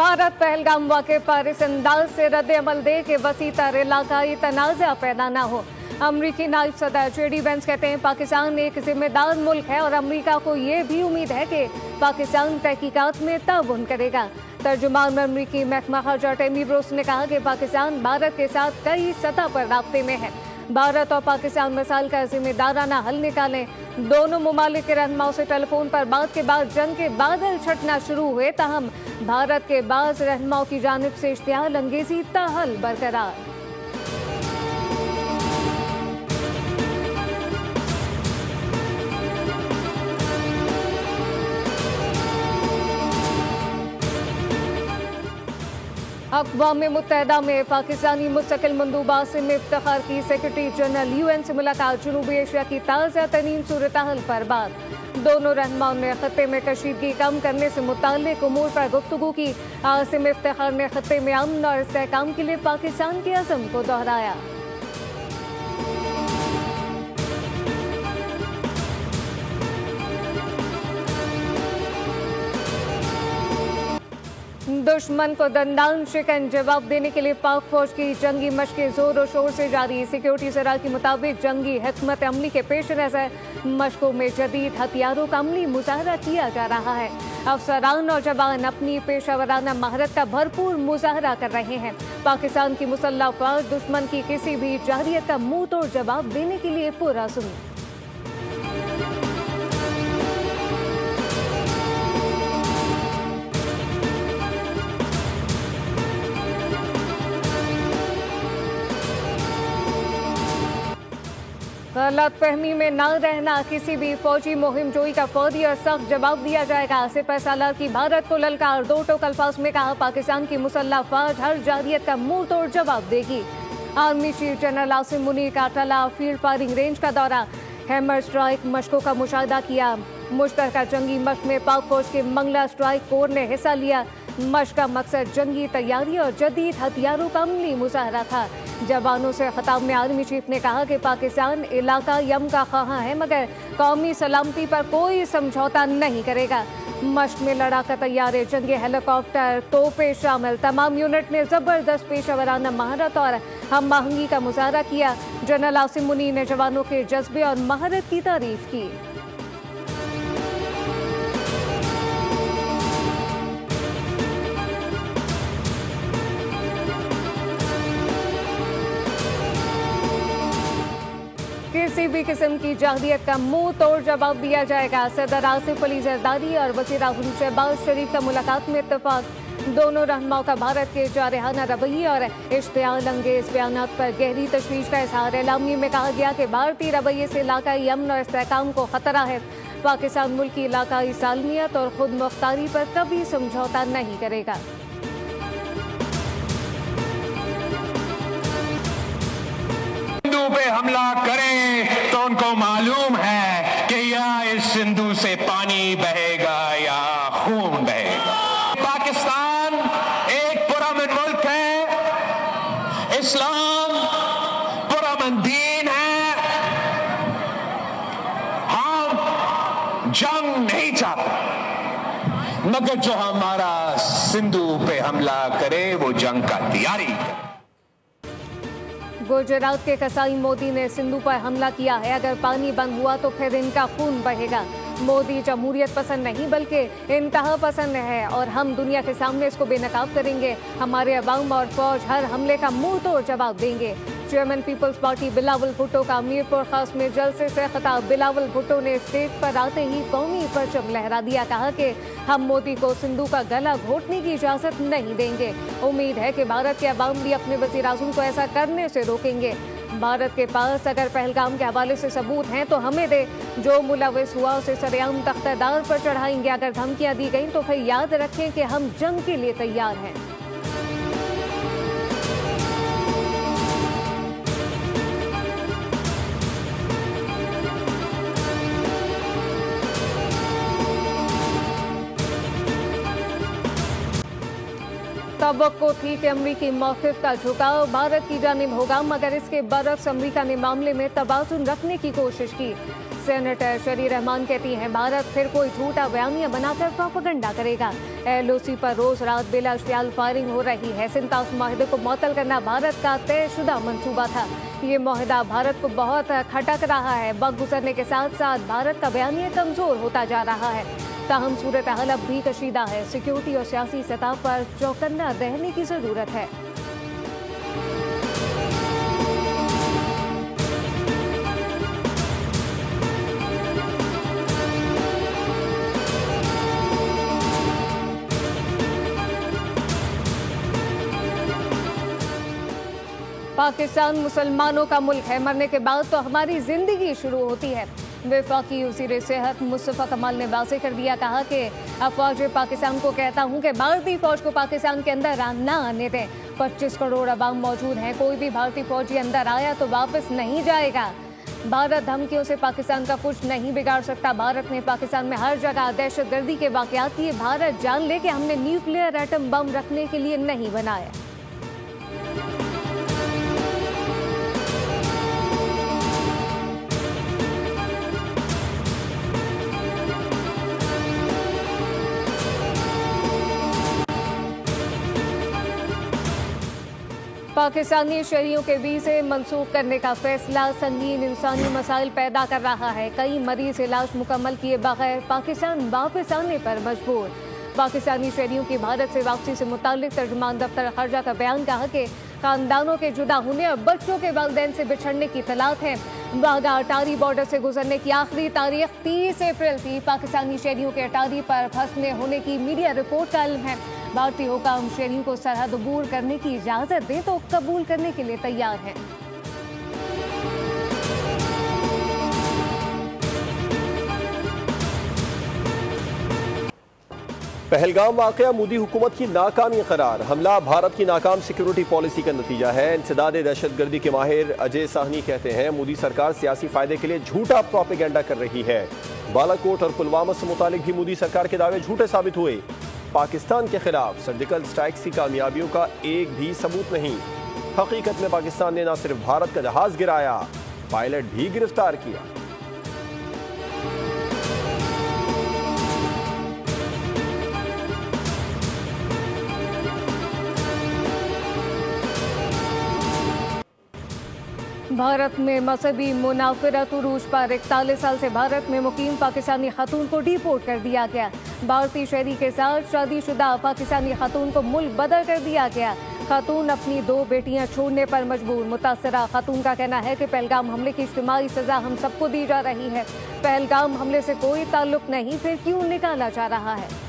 भारत पहलगाम वाक़े पर इस अंदाज से रद्द अमल दे कि वसी तर इलाकाई तनाज़ा पैदा न हो। अमरीकी नायब सदर जेडी वेंस कहते हैं पाकिस्तान एक जिम्मेदार मुल्क है और अमरीका को ये भी उम्मीद है कि पाकिस्तान तहकीकात में ताउन करेगा। तर्जुमान अमरीकी महकमा खारजा टेमी ब्रोस ने कहा कि पाकिस्तान भारत के साथ कई सतह पर राब्ते में है। भारत और पाकिस्तान मसाइल का जिम्मेदाराना हल निकालें। दोनों मुमालिक के रहनुमाओं से टेलीफोन पर बात के बाद जंग के बादल छटना शुरू हुए, ताहम भारत के बाज़ रहनुमाओं की जानिब से इश्तिहाल अंगेजी ताहल बरकरार। अक़वाम मुत्तहिदा में पाकिस्तानी मुस्तकिल मंदूबा आसिम इफ्तिखार की सेक्रेटरी जनरल यूएन से मुलाकात। जनूबी एशिया की ताज़ा तरीन सूरत हाल पर बात। दोनों रहनुमाओं ने खत्ते में कशीदगी कम करने से मुताल्लिक उमूर पर गुफ्तगू की। आसिम इफ्तिखार ने खत्ते में अमन और इस्तेहकाम के लिए पाकिस्तान के अज़म को दोहराया। दुश्मन को दंदान शिकन जवाब देने के लिए पाक फौज की जंगी मशकें जोर और शोर से जारी। सिक्योरिटी सराह के मुताबिक जंगी हिकमत अमली के पेश नज़र मशकों में जदीद हथियारों का अमली मुजाहरा किया जा रहा है। अफसरान और जवान अपनी पेशावराना महारत का भरपूर मुजाहरा कर रहे हैं। पाकिस्तान की मुसल्लह फौज दुश्मन की किसी भी जारियत का मुंह तोड़ जवाब देने के लिए पुरअज़्म। गलत फहमी में न रहना, किसी भी फौजी मुहिम जोई का फौरी और सख्त जवाब दिया जाएगा। सिपह सालार की भारत को ललकार। दो टोक अल्फाज में कहा पाकिस्तान की मुसल्लह फौज हर जारियत का मुंह तोड़ जवाब देगी। Army chief general Asim Munir का अटला फील्ड फायरिंग रेंज का दौरा। हैमर स्ट्राइक मशकों का मुशाहिदा किया। मुश्तरका जंगी मश्क में पाक फौज के मंगला स्ट्राइक कोर ने हिस्सा लिया। मश्क का मकसद जंगी तैयारी और जदीद हथियारों का अमली मुजाहरा था। जवानों से खिताब में आर्मी चीफ ने कहा कि पाकिस्तान इलाका यम का ख्वाह है मगर कौमी सलामती पर कोई समझौता नहीं करेगा। मश्क में लड़ाका तैयारे, जंगी हेलीकॉप्टर, तोपें शामिल तमाम यूनिट ने जबरदस्त पेशेवराना महारत और हम आहंगी का मुजाहरा किया। जनरल आसिम मुनीर ने जवानों के जज्बे और महारत की तारीफ की। किसी भी किस्म की जाहिलियत का मुंह तोड़ जवाब दिया जाएगा। सदर आसिफ अली जरदारी और वज़ीर आज़म शहबाज शरीफ का मुलाकात में इत्तेफाक। दोनों रहनुमाओं का भारत के जारहाना रवैये और इश्तियाल अंगेज बयानात पर गहरी तशवीश का इजहार। एलामी में कहा गया कि भारतीय रवैये से इलाकाई अमन और इस्तेहकाम को खतरा है। पाकिस्तान मुल्क की इलाकाई सालमियत और खुद मुख्तारी पर कभी समझौता नहीं करेगा। पे हमला करें तो उनको मालूम है कि या इस सिंधु से पानी बहेगा या खून बहेगा। पाकिस्तान एक पुरअमन मुल्क है, इस्लाम पुरअमन दीन है। हम जंग नहीं चाहते मगर जो हमारा सिंधु पे हमला करे वो जंग का तैयारी करे। गुजरात के कसाई मोदी ने सिंधु पर हमला किया है। अगर पानी बंद हुआ तो फिर इनका खून बहेगा। मोदी जमहूरियत पसंद नहीं बल्कि इंतहा पसंद है और हम दुनिया के सामने इसको बेनकाब करेंगे। हमारे अवाम और फौज हर हमले का मुंह तोड़ जवाब देंगे। Chairman peoples party Bilawal Bhutto का मीरपुर खास में जलसे से खिताब। बिलावल भुट्टो ने स्टेज पर आते ही कौमी परचम लहरा दिया। कहा कि हम मोदी को सिंधु का गला घोटने की इजाजत नहीं देंगे। उम्मीद है कि भारत के अवाम भी अपने वज़ीर आज़म को ऐसा करने से रोकेंगे। भारत के पास अगर पहलगाम के हवाले से सबूत हैं तो हमें दे। जो मुलविस हुआ उसे सरेआम तख्तेदार पर चढ़ाएंगे। अगर धमकियां दी गई तो फिर याद रखें कि हम जंग के लिए तैयार हैं। तवक्को थी कि अमरीकी मौक़िफ़ का झुकाव भारत की जानिब होगा मगर इसके बरक्स अमरीका ने मामले में तवाज़ुन रखने की कोशिश की। सेनेटर शरी रहमान कहती हैं भारत फिर कोई झूठा बयानिया बनाकर प्रोपेगेंडा करेगा। LOC पर रोज रात बेलाश्तियाल फायरिंग हो रही है। सिंतास माहिदे को मुअत्तल करना भारत का तयशुदा मंसूबा था। ये माहिदा भारत को बहुत खटक रहा है। वक्त गुजरने के साथ साथ भारत का बयानिया कमजोर होता जा रहा है। ताहम सूरत हाल अब भी कशीदा है। सिक्योरिटी और सियासी सतह पर चौकन्ना रहने की जरूरत है। पाकिस्तान मुसलमानों का मुल्क है। मरने के बाद तो हमारी जिंदगी शुरू होती है। वफाकी वज़ीर सेहत मुस्तफ़ा कमाल ने वाज़ेह कर दिया, कहा कि अफवाज पाकिस्तान को कहता हूं कि भारतीय फौज को पाकिस्तान के अंदर ना आने दें। 25 करोड़ अवाम मौजूद हैं। कोई भी भारतीय फौजी अंदर आया तो वापस नहीं जाएगा। भारत धमकियों से पाकिस्तान का कुछ नहीं बिगाड़ सकता। भारत ने पाकिस्तान में हर जगह दहशतगर्दी के वाक़यात किए। भारत जान ले कि हमने न्यूक्लियर एटम बम रखने के लिए नहीं बनाया। पाकिस्तानी शहरियों के वीज़े मंसूख करने का फैसला संगीन इंसानी मसाइल पैदा कर रहा है। कई मरीज इलाज मुकम्मल किए बगैर पाकिस्तान वापस आने पर मजबूर। पाकिस्तानी शहरियों की भारत से वापसी से मुताल्लिक तर्जुमान दफ्तर खर्जा का बयान, कहा कि खानदानों के जुदा होने और बच्चों के वालिदैन से बिछड़ने की तलाक है। वाघा अटारी बॉर्डर से गुजरने की आखिरी तारीख 30 अप्रैल थी। पाकिस्तानी शहरियों के अटारी पर फंसने होने की मीडिया रिपोर्ट का इल्म है। भारतीय हुकाम शहरियों को सरहद अबूर करने की इजाजत दे तो कबूल करने के लिए तैयार हैं। पहलगाम वाक़या मोदी हुकूमत की नाकामी करार। हमला भारत की नाकाम सिक्योरिटी पॉलिसी का नतीजा है। इंसदाद दहशतगर्दी के माहिर अजय साहनी कहते हैं मोदी सरकार सियासी फायदे के लिए झूठा प्रोपेगेंडा कर रही है। बालाकोट और पुलवामा से मुतालिक भी मोदी सरकार के दावे झूठे साबित हुए। पाकिस्तान के खिलाफ सर्जिकल स्ट्राइक्स की कामयाबियों का एक भी सबूत नहीं। हकीकत में पाकिस्तान ने न सिर्फ भारत का जहाज गिराया, पायलट भी गिरफ्तार किया। भारत में मजहबी मुनाफिरत उरूज पर 41 साल से भारत में मुकीम पाकिस्तानी खातून को डिपोर्ट कर दिया गया। भारतीय शहरी के साथ शादीशुदा पाकिस्तानी खातून को मुल्क बदल कर दिया गया। खातून अपनी 2 बेटियां छोड़ने पर मजबूर। मुतासरा खातून का कहना है कि पहलगाम हमले की इज्तिमाई सजा हम सबको दी जा रही है। पहलगाम हमले से कोई ताल्लुक नहीं, फिर क्यों निकाला जा रहा है?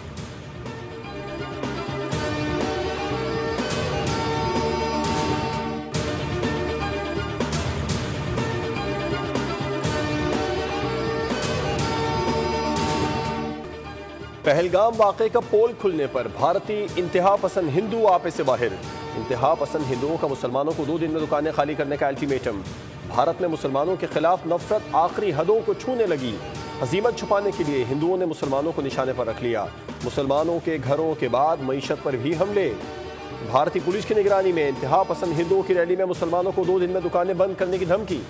पहलगाम वाक़े का पोल खुलने पर भारतीय इंतहा पसंद हिंदू आपे से बाहर। इंतहा पसंद हिंदुओं का मुसलमानों को 2 दिन में दुकानें खाली करने का अल्टीमेटम। भारत में मुसलमानों के खिलाफ नफरत आखिरी हदों को छूने लगी। हजीमत छुपाने के लिए हिंदुओं ने मुसलमानों को निशाने पर रख लिया। मुसलमानों के घरों के बाद मईशत पर भी हमले। भारतीय पुलिस की निगरानी में इंतहा पसंद हिंदुओं की रैली में मुसलमानों को 2 दिन में दुकानें बंद करने की धमकी।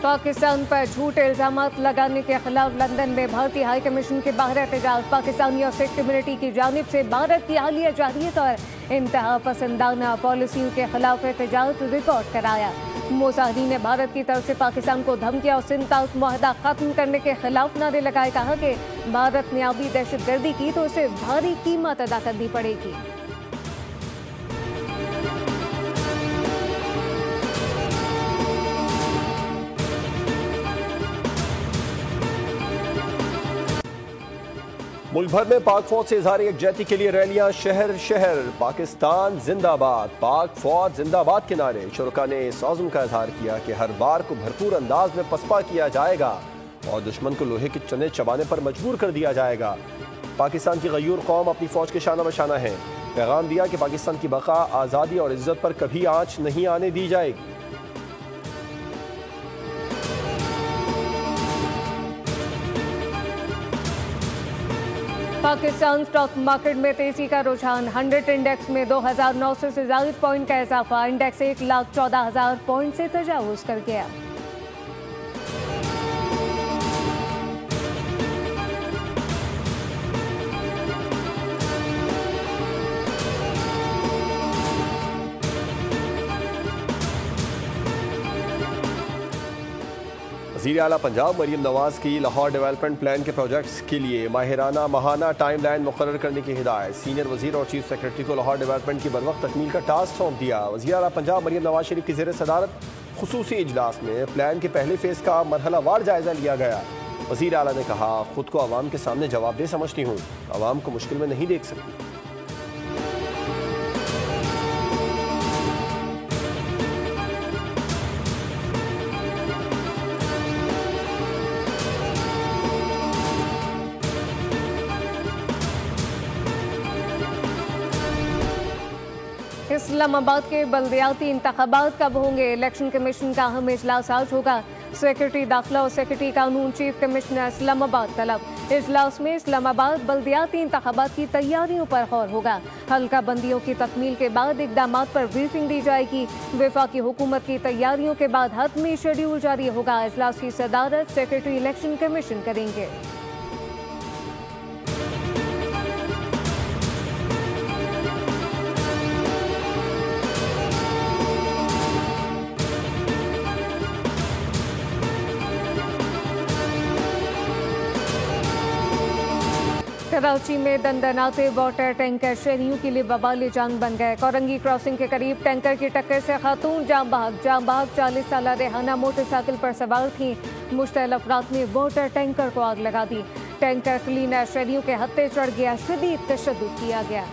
पाकिस्तान पर झूठे इल्जामात लगाने के खिलाफ लंदन में भारतीय हाई कमीशन के बाहर एहतजाज। पाकिस्तानी और सिख कम्युनिटी की जानिब से भारत की हालिया जारहियत और इंतहा पसंदाना पॉलिसियों के खिलाफ एहतजाज रिकॉर्ड कराया। मुजाहिदीन ने भारत की तरफ से पाकिस्तान को धमकियां और सिंतास मुआहदा खत्म करने के खिलाफ नारे लगाए। कहा कि भारत ने अभी दहशतगर्दी की तो उसे भारी कीमत अदा करनी पड़ेगी। मुल्क भर में पाक फौज से इजहार यकजहती के लिए रैलियां शहर शहर। पाकिस्तान जिंदाबाद, पाक फौज जिंदाबाद के नारे। शुरका ने इस आज़म का इजहार किया कि हर बार को भरपूर अंदाज में पसपा किया जाएगा और दुश्मन को लोहे के चने चबाने पर मजबूर कर दिया जाएगा। पाकिस्तान की गयूर कौम अपनी फौज के शाना बशाना है। पैगाम दिया कि पाकिस्तान की बका, आज़ादी और इज्जत पर कभी आंच नहीं आने दी जाएगी। पाकिस्तान स्टॉक मार्केट में तेजी का रुझान। 100 इंडेक्स में 2,900 से ज्यादा पॉइंट का इजाफा। इंडेक्स 1,14,000 पॉइंट से तजावुज कर गया। वज़ीर आला पंजाब मरीम नवाज की लाहौर डेवलपमेंट प्लान के प्रोजेक्ट्स के लिए माहाना टाइमलाइन मुकर्रर करने की हिदायत। सीनियर वज़ीर और चीफ सेक्रेटरी को लाहौर डेवलपमेंट की बरवक्त तकमील का टास्क सौंप दिया। वज़ीर आला पंजाब मरीम नवाज शरीफ की ज़ेर सदारत खुसूसी इजलास में प्लान के पहले फेज़ का मरहलावार जायज़ा लिया गया। वज़ीर आला ने कहा, खुद को आवाम के सामने जवाबदेह समझती हूँ, आवाम को मुश्किल में नहीं देख सकती। इस्लामाबाद के बल्दियाती इंतखाबात कब होंगे? इलेक्शन कमीशन का अहम इजलास आज होगा। सेक्रेटरी दाखिला और सेक्रेटरी कानून चीफ कमिश्नर इस्लामाबाद तलब। इजलास में इस्लामाबाद बल्दियाती इंतखाबात की तैयारियों पर गौर होगा। हल्का बंदियों की तकमील के बाद इकदाम पर ब्रीफिंग दी जाएगी। वफाकी हुकूमत की तैयारियों के बाद हतमी शेड्यूल जारी होगा। इजलास की सदारत सेक्रेटरी इलेक्शन कमीशन करेंगे। कराची में दंदनाते वाटर टैंकर शहरियों के लिए बवाल जान बन गए। कोरंगी क्रॉसिंग के करीब टैंकर की टक्कर से खातून जाम बहक 40 साल रेहाना मोटरसाइकिल पर सवार थी। मुश्तल अफराद ने वाटर टैंकर को आग लगा दी। टैंकर क्लीनर शहरियों के हत्थे चढ़ गया। शदीद तशद्दुद किया गया।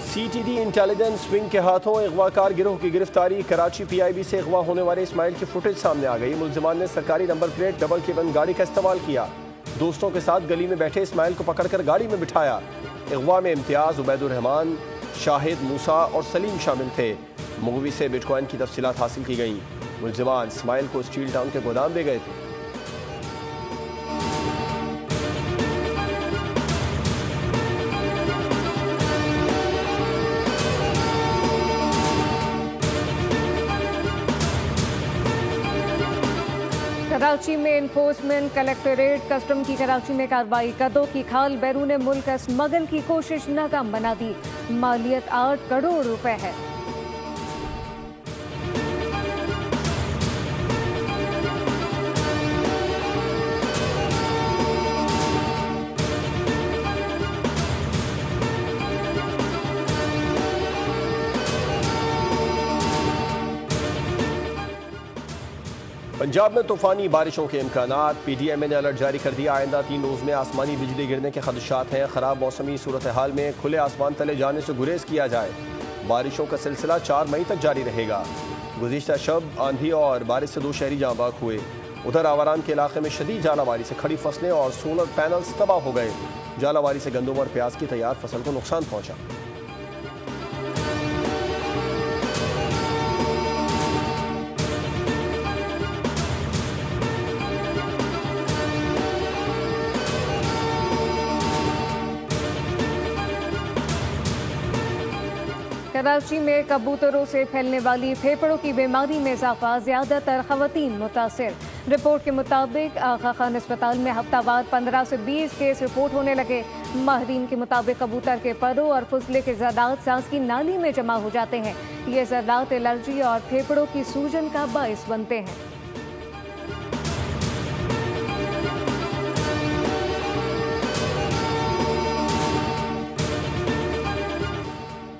CTD इंटेलिजेंस विंग के हाथों अगवाकार गिरोह की गिरफ्तारी। कराची PIB से अगवा होने वाले इस्माइल की फुटेज सामने आ गई। मुलजिमान ने सरकारी नंबर प्लेट डबल केबन गाड़ी का इस्तेमाल किया। दोस्तों के साथ गली में बैठे इस्माइल को पकड़कर गाड़ी में बिठाया। अगवा में इम्तियाज, उबैदुर रहमान, शाहिद, मूसा और सलीम शामिल थे। मुगवी से बिटकॉइन की तफसीलात हासिल की गई। मुलजिमान इस्माइल को स्टील टाउन के गोदाम दे गए थे। कराची में इन्फोर्समेंट कलेक्टरेट कस्टम की कराची में कार्रवाई। कदों की खाल बैरून मुल्क स्मगल की कोशिश नाकाम बना दी। मालियत 8 करोड़ रुपए है। पंजाब में तूफानी बारिशों के इम्कानात। PDMA ने अलर्ट जारी कर दिया। आइंदा 3 रोज में आसमानी बिजली गिरने के खदशात हैं। खराब मौसमी सूरत हाल में खुले आसमान तले जाने से गुरेज किया जाए। बारिशों का सिलसिला 4 मई तक जारी रहेगा। गुज़िश्ता शब आंधी और बारिश से 2 शहरी जाँ बाग हुए। उधर आवारान के इलाके में शदीद जालावारी से खड़ी फसलें और सोलर पैनल्स तबाह हो गए। जालावारी से गंदम और प्याज की तैयार फसल को नुकसान पहुंचा। कराची में कबूतरों से फैलने वाली फेफड़ों की बीमारी में इजाफा। ज्यादातर खवातीन मुतासिर। रिपोर्ट के मुताबिक आगा खान अस्पताल में हफ्तावार 15 से 20 केस रिपोर्ट होने लगे। माहिरीन के मुताबिक कबूतर के परों और फुसले के ज़रात सांस की नाली में जमा हो जाते हैं। ये ज़रात एलर्जी और फेफड़ों की सूजन का बायस बनते हैं।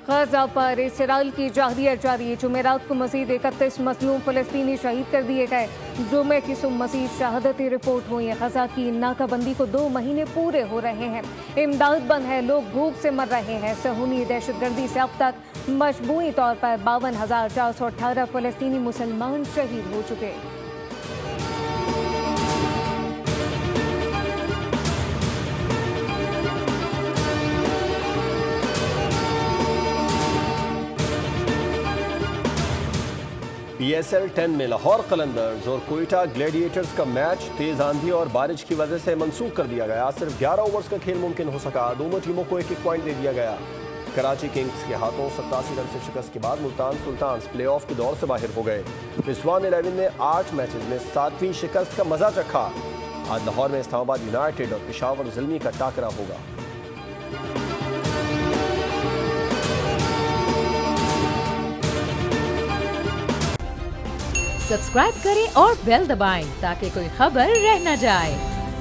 गजा पर इसराइल की जहरियत जारी। जुमेरात को मजीद 31 मजलूम फलस्तीनी शहीद कर दिए गए। जुमे की सुबह मजीद शहादती रिपोर्ट हुई है। गजा की नाकाबंदी को 2 महीने पूरे हो रहे हैं। इमदाद बंद है, लोग भूख से मर रहे हैं। सहूनी दहशतगर्दी से अब तक मजबूरी तौर पर 52,418 फलस्तीनी मुसलमान शहीद हो चुके। PSL 10 में लाहौर कलंदर्स और कोयटा ग्लैडिएटर्स का मैच तेज आंधी और बारिश की वजह से मंसूख कर दिया गया। सिर्फ 11 ओवर्स का खेल मुमकिन हो सका। दोनों टीमों को एक पॉइंट दे दिया गया। कराची किंग्स के हाथों 87 रन से शिकस्त के बाद मुल्तान सुल्तान्स प्लेऑफ की दौड़ से बाहर हो गए। रिजवान 11 ने 8 मैचेस में 7वीं शिकस्त का मजा चखा। आज लाहौर में इस्लामाबाद यूनाइटेड और पेशावर ज़िल्मी का टाकरा होगा। सब्सक्राइब करें और बेल दबाएं ताकि कोई खबर रह न जाए।